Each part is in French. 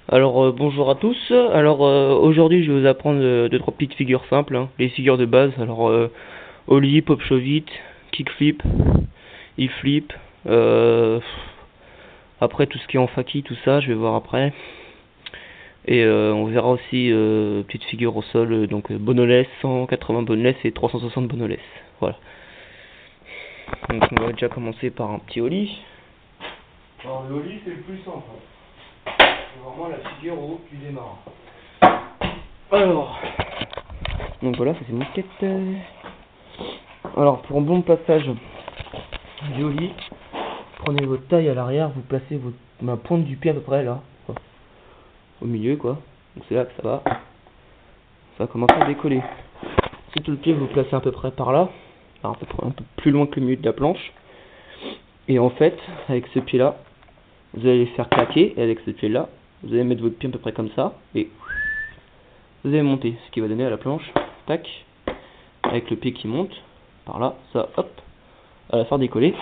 Alors bonjour à tous. Alors aujourd'hui je vais vous apprendre deux trois petites figures simples, hein, les figures de base. Alors ollie, pop shove-it, kickflip, e-flip. Après tout ce qui est en faki, tout ça, je vais voir après. Et on verra aussi petites figures au sol, donc boneless, 180 boneless et 360 boneless. Voilà. Donc on va déjà commencer par un petit ollie. Alors le ollie c'est le plus simple. C'est vraiment la figure où tu démarres. Alors, donc voilà, ça c'est mon quête. Alors pour un bon passage du ollie, prenez votre taille à l'arrière, vous placez ma pointe du pied à peu près là, quoi, au milieu quoi. Donc c'est là que ça va commencer à décoller. Ensuite le pied vous le placez à peu près par là, alors un peu plus loin que le milieu de la planche. Et en fait, avec ce pied là, vous allez faire claquer, et avec ce pied là, vous allez mettre votre pied à peu près comme ça, et vous allez monter, ce qui va donner à la planche, tac, avec le pied qui monte, par là, ça, hop, à la faire décoller,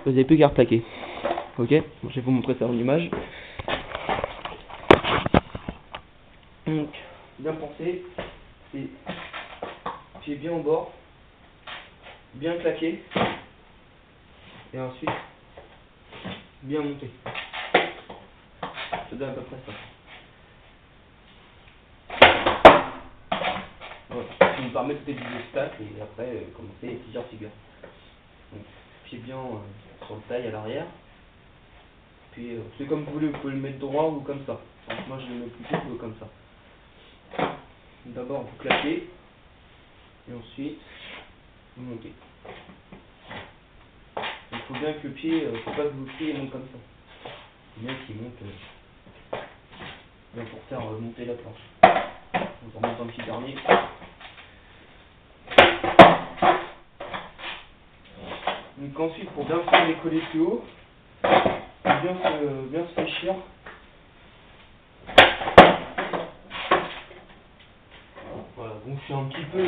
vous n'avez plus qu'à replaquer. Ok, je vais vous montrer ça en image. Donc, bien penser, c'est pied bien au bord, bien claqué, et ensuite, bien monté. Ça donne à peu près ça. Voilà, ça nous permet de faire des obstacles et après commencer plusieurs figures. Donc, pied bien sur le taille à l'arrière. Puis c'est comme vous voulez, vous pouvez le mettre droit ou comme ça. Donc, moi je le mets plutôt comme ça. D'abord vous claquez et ensuite vous montez. Il faut bien que le pied, faut pas que vos pieds montent comme ça. Il faut bien qu'il monte bien pour faire monter la planche. Donc on remonte un petit dernier. Donc ensuite pour bien faire décoller plus haut, bien se fléchir. Voilà, donc je suis un petit peu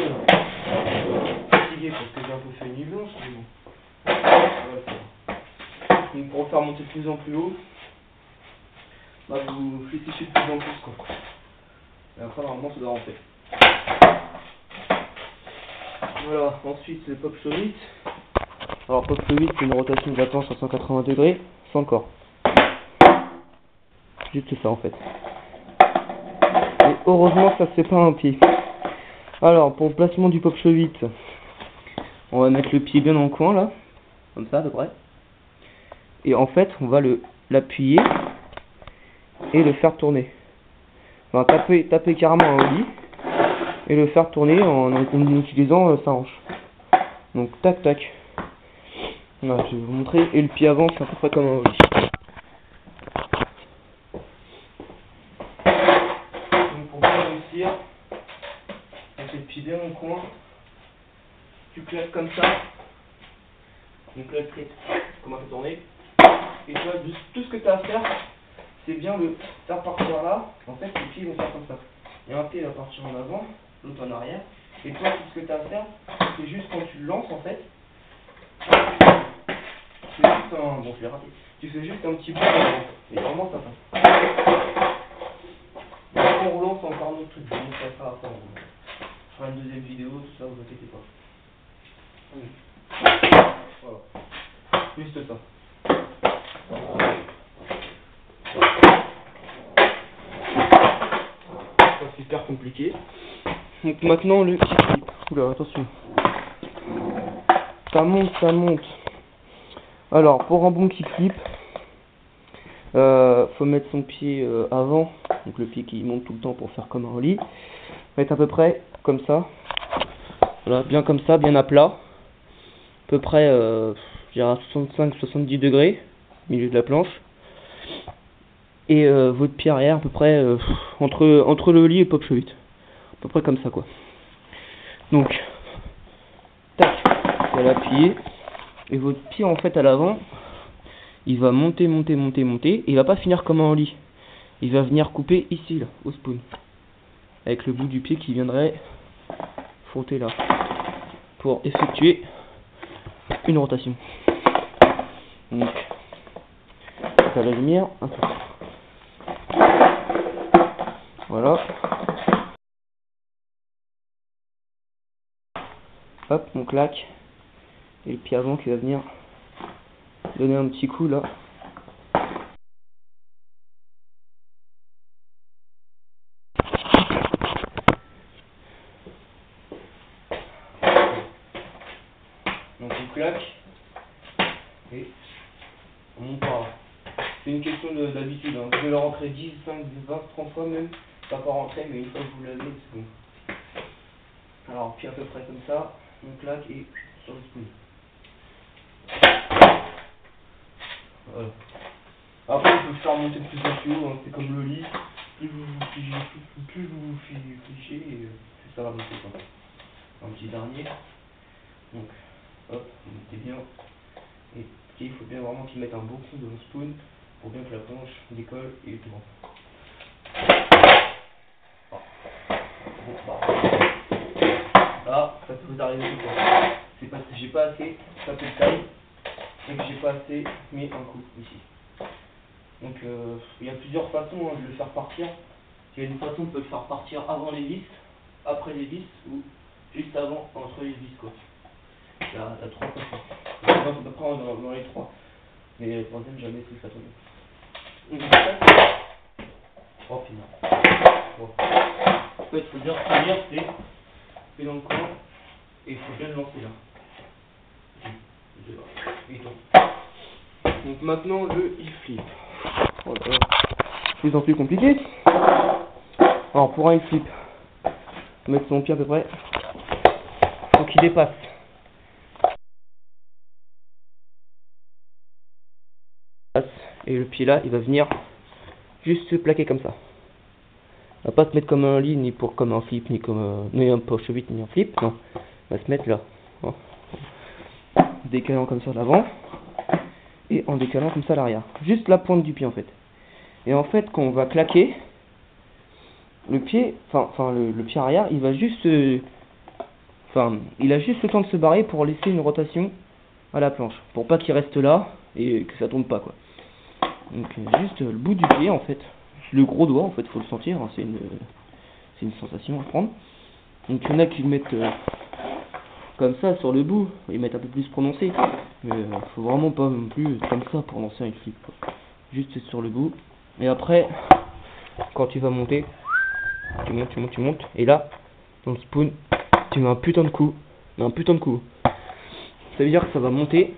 fatigué parce que j'ai un peu fait une nuit blanche, mais bon. Donc pour faire monter de plus en plus haut, bah vous fléchissez de plus en plus quoi. Et après normalement ça doit rentrer. Voilà, ensuite c'est pop shove-it. Alors pop shove-it c'est une rotation de la planche à 180 degrés, sans corps. Juste ça en fait. Et heureusement ça se fait pas un pied. Alors pour le placement du pop shove-it, on va mettre le pied bien dans le coin là, comme ça à peu près. Et en fait on va l'appuyer et le faire tourner. Enfin taper carrément un ollie et le faire tourner en utilisant sa hanche. Donc tac tac. Voilà, je vais vous montrer. Et le pied avant c'est à peu près comme un ollie. Donc pour bien réussir, avec le pied bien dans le coin, tu claques comme ça. Donc là le pied commence à tourner. Et toi tout ce que tu as à faire, c'est bien le faire partir là. En fait les pieds vont faire comme ça. Et un pied va partir en avant, l'autre en arrière. Et toi tout ce que tu as à faire, c'est juste quand tu le lances en fait. C'est juste un... Bon, je l'ai raté. Tu fais juste un petit bout et vraiment ça passe. On relance encore un autre truc. Je vous montrerai ça après. Je ferai une deuxième vidéo, tout ça, vous inquiétez pas. Voilà. Juste ça. C'est pas super compliqué. Donc maintenant le kickflip. Oula, attention. Ça monte, ça monte. Alors pour un bon kickflip, faut mettre son pied avant, donc le pied qui monte tout le temps pour faire comme un ollie. Mettre à peu près comme ça. Voilà, bien comme ça, bien à plat. À peu près, je dirais à 65-70 degrés, au milieu de la planche. Et votre pied arrière à peu près entre le ollie et pop shove-it. À peu près comme ça quoi. Donc, tac, vous allez appuyer. Et votre pied en fait à l'avant, il va monter, monter, monter, monter. Et il va pas finir comme un ollie. Il va venir couper ici, là, au spawn. Avec le bout du pied qui viendrait frotter là. Pour effectuer une rotation. Donc, à la lumière, un peu. Voilà. Hop, on claque. Et le pied avant qui va venir donner un petit coup là. Donc on claque et on monte par là. C'est une question d'habitude, hein. Vous pouvez le rentrer 10, 5, 20, 30 fois même. Pas rentrer, mais une fois que vous l'avez, c'est bon. Alors puis à peu près comme ça, on claque et sur le spoon. Voilà. Après on peut faire monter de plus en plus haut, hein. C'est comme le lit. Plus vous vous fichez, et plus ça va monter quand même. Un petit dernier. Donc hop, vous mettez bien. Et il faut bien vraiment qu'il mette un bon coup dans le spoon pour bien que la planche décolle et tout. Bon, là, ça peut vous arriver tout le temps. C'est parce que j'ai pas assez tapé le taille et que j'ai pas assez mis un coup ici. Donc il y a plusieurs façons de le faire partir. Il y a une façon de le faire partir avant les vis, après les vis ou juste avant entre les vis quoi. Il y a 3 façons. On va prendre dans les 3. Mais la troisième jamais tout ça tombe. Oh putain. Bon. En fait, il faut bien retenir, c'est dans le coin et il faut bien le lancer là. Et donc. Donc maintenant le il flip. Voilà. Plus en plus compliqué. Alors pour un il flip, mettre son pied à peu près. Faut qu'il dépasse. Et le pied là, il va venir juste se plaquer comme ça. Il va pas se mettre comme un lit, ni comme un flip, ni comme ni un poche 8, ni un flip. Non, il va se mettre là. En décalant comme ça l'avant. Et en décalant comme ça l'arrière. Juste la pointe du pied en fait. Et en fait, quand on va claquer, le pied, le pied arrière, il va juste il a juste le temps de se barrer pour laisser une rotation à la planche. Pour pas qu'il reste là et que ça tombe pas quoi. Donc juste le bout du pied en fait. Le gros doigt en fait, faut le sentir, hein, c'est une sensation à prendre. Donc il y en a qui le mettent comme ça sur le bout, ils mettent un peu plus prononcé. Mais faut vraiment pas non plus comme ça pour lancer un flip quoi. Juste sur le bout. Et après, quand tu vas monter, tu montes. Et là, dans le spoon, tu mets un putain de coup. Ça veut dire que ça va monter.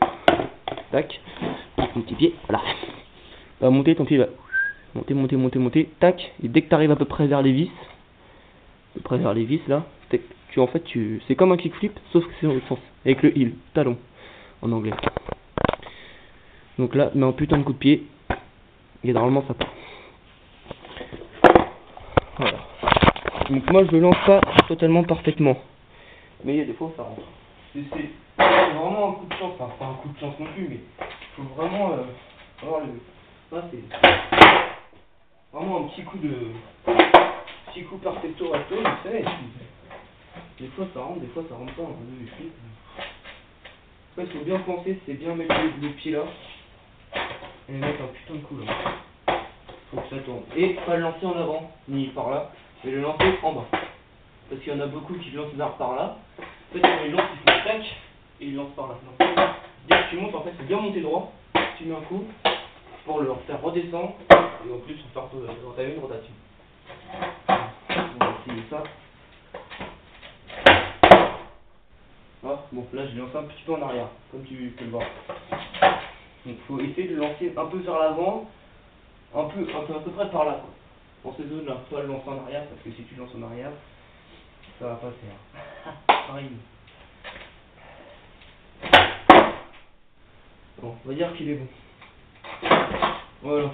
Tac. Ton petit pied, voilà. Ça va monter, ton pied va monter. Tac. Et dès que tu arrives à peu près vers les vis, là, c'est comme un kickflip, sauf que c'est dans l'autre sens. Avec le heel, talon, en anglais. Donc là, mets un putain de coup de pied. Et normalement, ça part. Voilà. Donc moi, je le lance pas totalement parfaitement. Mais il y a des fois où ça rentre. C'est vraiment un coup de chance, enfin pas un coup de chance non plus, mais il faut vraiment avoir le. Ça c'est vraiment un petit coup perfecto recto, vous savez. Des fois ça rentre, des fois ça rentre pas. En fait, il faut bien penser, c'est bien mettre le pied là et mettre un putain de coup là. Faut que ça tourne. Et pas le lancer en avant, ni par là, mais le lancer en bas. Parce qu'il y en a beaucoup qui lancent par là. En fait, quand ils lancent, ils font tac et ils lancent par là. Non. Dès que tu montes, en fait, c'est bien monter droit. Tu mets un coup pour le faire redescendre et en plus faire entamer une rotation. On va essayer ça. Ah, bon, là, je lance un petit peu en arrière, comme tu peux le voir. Donc, il faut essayer de lancer un peu vers l'avant, à peu près par là, quoi. Dans ces zones-là, pas le lancer en arrière, parce que si tu lances en arrière, ça va pas faire. Pareil. Bon, on va dire qu'il est bon. Voilà.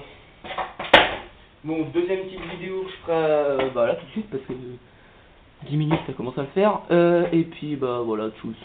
Bon, deuxième petite vidéo que je ferai là tout de suite parce que 10 minutes ça commence à le faire. Et puis bah voilà, tchuss.